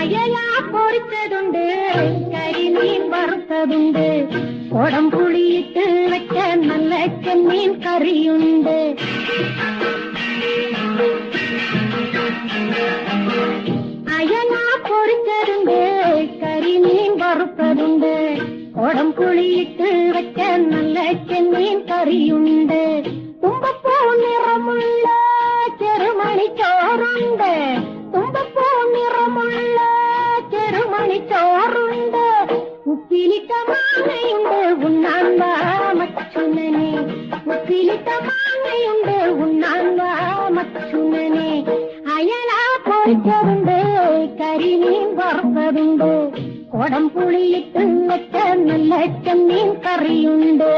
അയല പൊരിച്ചതുണ്ട്, കരിമീൻ വറുത്തതുണ്ട്, കുടംപുളിയിട്ട് വെച്ച നല്ല ചെമ്മീൻ കറിയുണ്ട്. അയല പൊരിച്ചതുണ്ട്, കരിമീൻ വറുത്തതുണ്ട്, കുടംപുളിയിട്ട് വെച്ച നല്ല ചെമ്മീൻ കറിയുണ്ട്. തുമ്പപ്പൂ നിറമുള്ള ചെറുമണി ചോറുണ്ട്, തുമ്പപ്പൂ നിറമുള്ള ചെറുമണി ചോറുണ്ട്. ഉപ്പിലിട്ട മാങ്ങയുണ്ട്, ഉണ്ണാൻ വാ മച്ചുനനെ, ഉപ്പിലിട്ട മാങ്ങയുണ്ട്, ഉണ്ണാൻ വാ മച്ചുനനെ. അയല പൊരിച്ചതുണ്ട്, കരിമീൻ വറുത്തതുണ്ട്, കുടംപുളിയിട്ട് വെച്ച നല്ല ചെമ്മീൻ കറിയുണ്ട്.